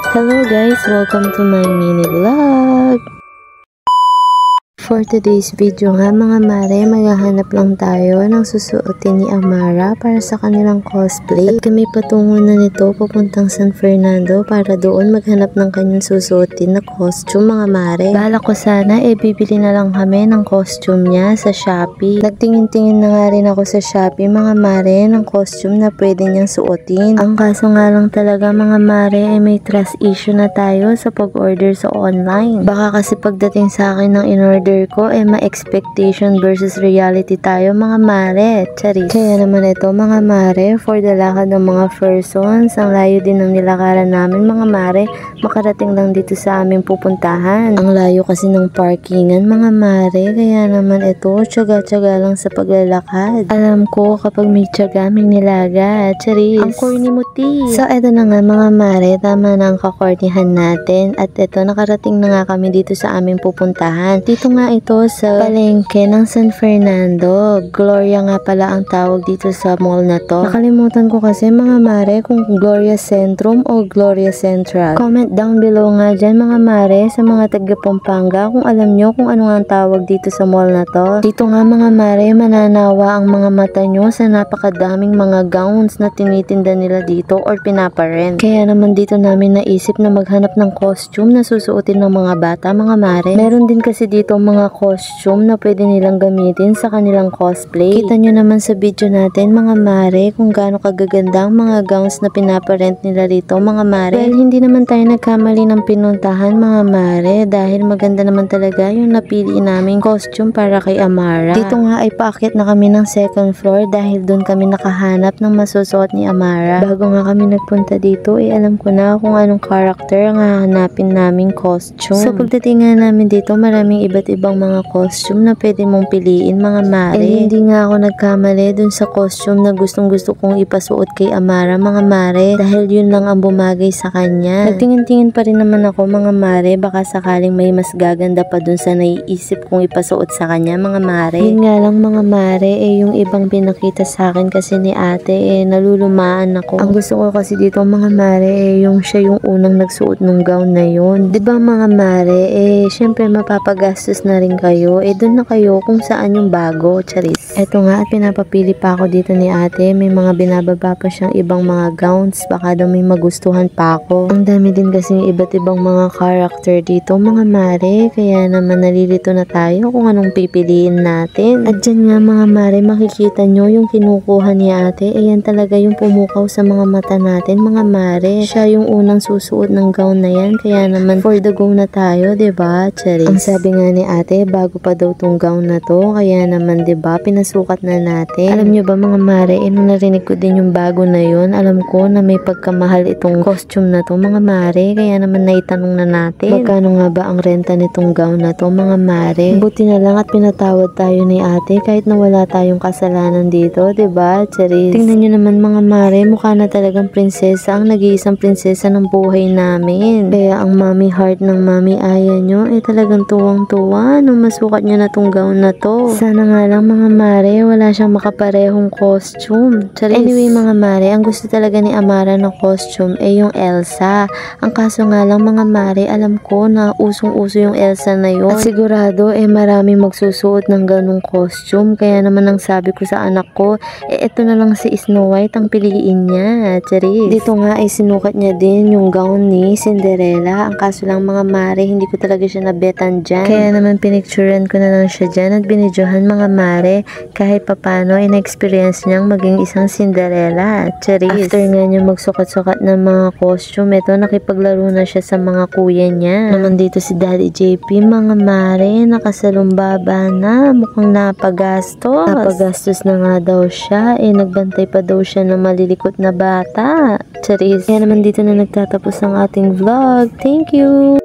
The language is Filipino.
Hello guys, welcome to my mini vlog. For today's video nga mga mare, maghahanap lang tayo ng susuotin ni Amara para sa kanilang cosplay. At kami patungo na nito papuntang San Fernando para doon maghanap ng kanyang susuotin na costume mga mare. Bala ko sana bibili na lang kami ng costume niya sa Shopee. Nagtingin-tingin na nga rin ako sa Shopee mga mare ng costume na pwede niyang suotin. Ang kaso nga lang talaga mga mare may trust issue na tayo sa pag-order sa online. Baka kasi pagdating sa akin ng in-order ko ma-expectation versus reality tayo mga mare. Charis. Kaya naman ito mga mare, for the lakad ng mga persons, ang layo din ng nilakaran namin mga mare, makarating lang dito sa aming pupuntahan. Ang layo kasi ng parkingan mga mare, kaya naman ito, tsaga-tsaga lang sa paglalakad. Alam ko kapag may tsaga, may nilaga. Charis. Ang corny mo ti. So eto na nga mga mare, tama na ang kakornihan natin. At ito, nakarating na nga kami dito sa aming pupuntahan. Dito nga ito sa palengke ng San Fernando. Gloria nga pala ang tawag dito sa mall na to. Nakalimutan ko kasi mga mare kung Gloria Centrum o Gloria Central. Comment down below nga dyan mga mare sa mga taga Pampanga kung alam nyo kung ano nga ang tawag dito sa mall na to. Dito nga mga mare, mananawa ang mga mata nyo sa napakadaming mga gowns na tinitinda nila dito or pinaparent. Kaya naman dito namin naisip na maghanap ng costume na susuotin ng mga bata mga mare. Meron din kasi dito mga costume na pwede nilang gamitin sa kanilang cosplay. Kita nyo naman sa video natin mga mare kung gaano kagaganda ang mga gowns na pinaparent nila rito mga mare. Well, hindi naman tayo nagkamali ng pinuntahan mga mare dahil maganda naman talaga yung napili naming costume para kay Amara. Dito nga ay paakyat na kami ng second floor dahil doon kami nakahanap ng masusuot ni Amara. Bago nga kami nagpunta dito alam ko na kung anong character ang hahanapin naming costume. So pagdating nga namin dito maraming iba't ibang mga costume na pwede mong piliin mga mare. Hindi nga ako nagkamali dun sa costume na gustong gusto kong ipasuot kay Amara mga mare dahil yun lang ang bumagay sa kanya. Nagtingin-tingin pa rin naman ako mga mare baka sakaling may mas gaganda pa dun sa naiisip kong ipasuot sa kanya mga mare. Yun nga lang mga mare yung ibang pinakita sa akin kasi ni ate nalulumaan ako. Ang gusto ko kasi dito mga mare yung siya yung unang nagsuot ng gown na yun. Diba mga mare syempre mapapagastos na rin kayo, doon na kayo kung saan yung bago, charis. Eto nga, at pinapapili pa ako dito ni ate, may mga binababa pa siyang ibang mga gowns, baka daw may magustuhan pa ako. Ang dami din kasi iba't ibang mga character dito, mga mare, kaya naman nalilito na tayo kung anong pipiliin natin. At dyan nga mga mare, makikita nyo yung kinukuha ni ate, ayan talaga yung pumukaw sa mga mata natin, mga mare. Siya yung unang susuot ng gown na yan, kaya naman for the go na tayo, diba, charis. Ang sabi nga ni ate, bago pa daw tong gown na to, kaya naman 'di ba pinasukat na natin. Alam nyo ba mga mare, nung narinig ko din yung bago na yon, alam ko na may pagkamahal itong costume na to mga mare, kaya naman naitanong na natin magkano nga ba ang renta nitong gown na to mga mare. Buti na lang at pinatawad tayo ni ate kahit na wala tayong kasalanan dito, 'di ba, charis. Tingnan nyo naman mga mare, mukha na talagang prinsesa, ang nag-iisang prinsesa ng buhay namin. Kaya ang mommy heart ng mommy Aya nyo talagang tuwang-tuwa nung masukat niya na tong gown na to. Sana nga lang mga mare, wala siyang makaparehong costume. Charis. Anyway mga mare, ang gusto talaga ni Amara ng costume yung Elsa. Ang kaso nga lang mga mare, alam ko na usong-uso yung Elsa na yun. At sigurado marami magsusuot ng ganong costume. Kaya naman ang sabi ko sa anak ko, eto na lang si Snow White ang piliin niya. Charis. Dito nga sinukat niya din yung gown ni Cinderella. Ang kaso lang mga mare, hindi ko talaga siya nabetan dyan. Kaya naman pinicturean ko na lang siya dyan at binidyohan mga mare kahit papano na-experience niyang maging isang Cinderella. Charis. After nga niya magsukat-sukat ng mga costume, ito nakipaglaro na siya sa mga kuya niya. Naman dito si Daddy JP mga mare, nakasalumbaba na, mukhang napagastos. Napagastos na nga daw siya, nagbantay pa daw siya ng malilikot na bata. Charis. Kaya naman dito na nagtatapos ang ating vlog. Thank you!